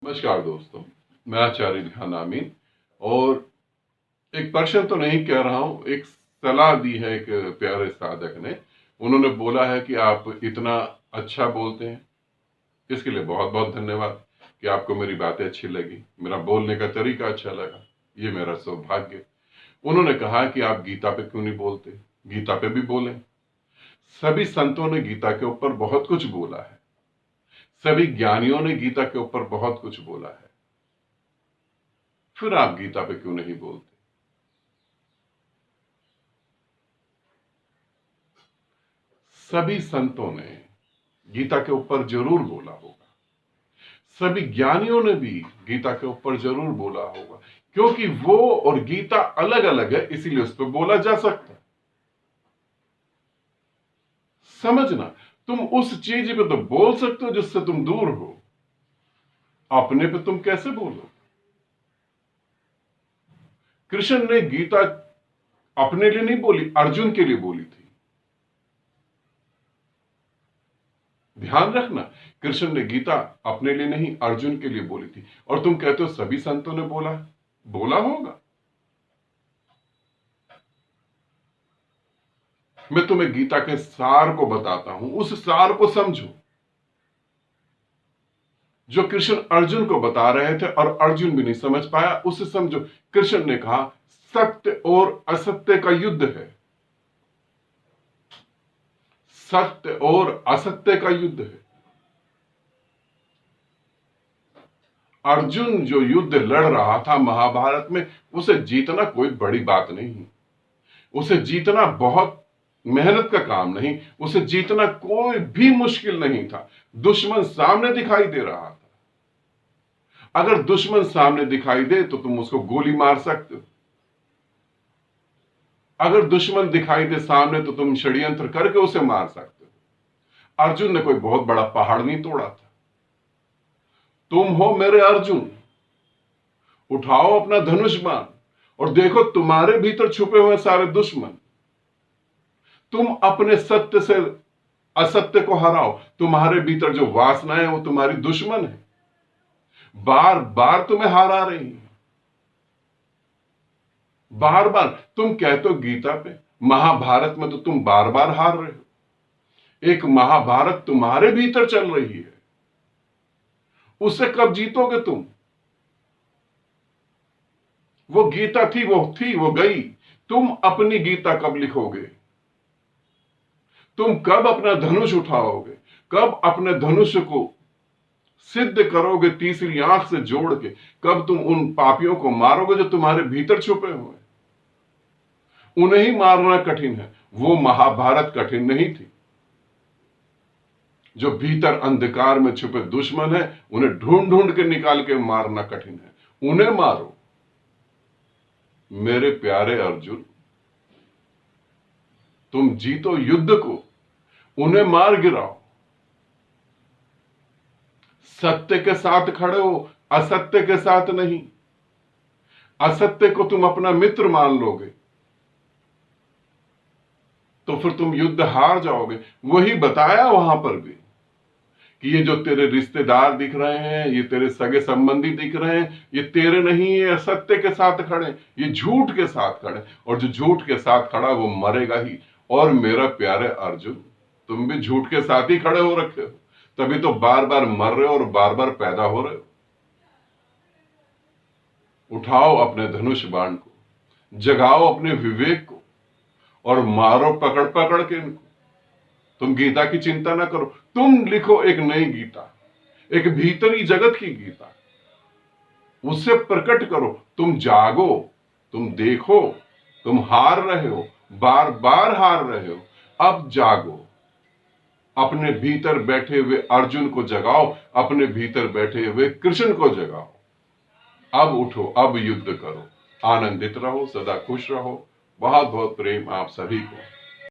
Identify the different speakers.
Speaker 1: नमस्कार दोस्तों, मैं आचार्य रिहान आमीन। और एक प्रश्न तो नहीं कह रहा हूं, एक सलाह दी है एक प्यारे साधक ने। उन्होंने बोला है कि आप इतना अच्छा बोलते हैं, इसके लिए बहुत बहुत धन्यवाद कि आपको मेरी बातें अच्छी लगी, मेरा बोलने का तरीका अच्छा लगा, ये मेरा सौभाग्य। उन्होंने कहा कि आप गीता पे क्यों नहीं बोलते, गीता पे भी बोलें। सभी संतों ने गीता के ऊपर बहुत कुछ बोला है, सभी ज्ञानियों ने गीता के ऊपर बहुत कुछ बोला है, फिर आप गीता पे क्यों नहीं बोलते? सभी संतों ने गीता के ऊपर जरूर बोला होगा, सभी ज्ञानियों ने भी गीता के ऊपर जरूर बोला होगा, क्योंकि वो और गीता अलग अलग है, इसीलिए उस पर बोला जा सकता है। समझना, तुम उस चीज पे तो बोल सकते हो जिससे तुम दूर हो, अपने पे तुम कैसे बोलो? कृष्ण ने गीता अपने लिए नहीं बोली, अर्जुन के लिए बोली थी। ध्यान रखना, कृष्ण ने गीता अपने लिए नहीं, अर्जुन के लिए बोली थी। और तुम कहते हो सभी संतों ने बोला, बोला होगा। मैं तुम्हें गीता के सार को बताता हूं, उस सार को समझो जो कृष्ण अर्जुन को बता रहे थे और अर्जुन भी नहीं समझ पाया, उसे समझो। कृष्ण ने कहा सत्य और असत्य का युद्ध है, सत्य और असत्य का युद्ध है। अर्जुन जो युद्ध लड़ रहा था महाभारत में, उसे जीतना कोई बड़ी बात नहीं, उसे जीतना बहुत मेहनत का काम नहीं, उसे जीतना कोई भी मुश्किल नहीं था। दुश्मन सामने दिखाई दे रहा था, अगर दुश्मन सामने दिखाई दे तो तुम उसको गोली मार सकते हो, अगर दुश्मन दिखाई दे सामने तो तुम षड्यंत्र करके उसे मार सकते हो। अर्जुन ने कोई बहुत बड़ा पहाड़ नहीं तोड़ा था। तुम हो मेरे अर्जुन, उठाओ अपना धनुष बाण और देखो तुम्हारे भीतर छुपे हुए सारे दुश्मन। तुम अपने सत्य से असत्य को हराओ, तुम्हारे भीतर जो वासनाएं हैं वो तुम्हारी दुश्मन है, बार बार तुम्हें हरा रही है। बार बार तुम कहते हो गीता पे, महाभारत में तो तुम बार बार हार रहे हो। एक महाभारत तुम्हारे भीतर चल रही है, उससे कब जीतोगे तुम? वो गीता थी, वो गई। तुम अपनी गीता कब लिखोगे? तुम कब अपना धनुष उठाओगे? कब अपने धनुष को सिद्ध करोगे तीसरी आंख से जोड़ के? कब तुम उन पापियों को मारोगे जो तुम्हारे भीतर छुपे हुए? उन्हें ही मारना कठिन है, वो महाभारत कठिन नहीं थी। जो भीतर अंधकार में छुपे दुश्मन है, उन्हें ढूंढ ढूंढ के निकाल के मारना कठिन है, उन्हें मारो। मेरे प्यारे अर्जुन, तुम जीतो युद्ध को, उन्हें मार गिराओ। सत्य के साथ खड़े हो, असत्य के साथ नहीं। असत्य को तुम अपना मित्र मान लोगे तो फिर तुम युद्ध हार जाओगे। वही बताया वहां पर भी कि ये जो तेरे रिश्तेदार दिख रहे हैं, ये तेरे सगे संबंधी दिख रहे हैं, ये तेरे नहीं है, असत्य के साथ खड़े, ये झूठ के साथ खड़े, और जो झूठ के साथ खड़ा वो मरेगा ही। और मेरा प्यारे अर्जुन, तुम भी झूठ के साथ ही खड़े हो रखे हो, तभी तो बार बार मर रहे हो और बार बार पैदा हो रहे हो। उठाओ अपने धनुष बाण को, जगाओ अपने विवेक को और मारो पकड़ पकड़ के इनको। तुम गीता की चिंता ना करो, तुम लिखो एक नई गीता, एक भीतरी जगत की गीता, उससे प्रकट करो। तुम जागो, तुम देखो, तुम हार रहे हो, बार बार हार रहे हो, अब जागो। अपने भीतर बैठे हुए अर्जुन को जगाओ, अपने भीतर बैठे हुए कृष्ण को जगाओ। अब उठो, अब युद्ध करो। आनंदित रहो, सदा खुश रहो। बहुत बहुत प्रेम आप सभी को।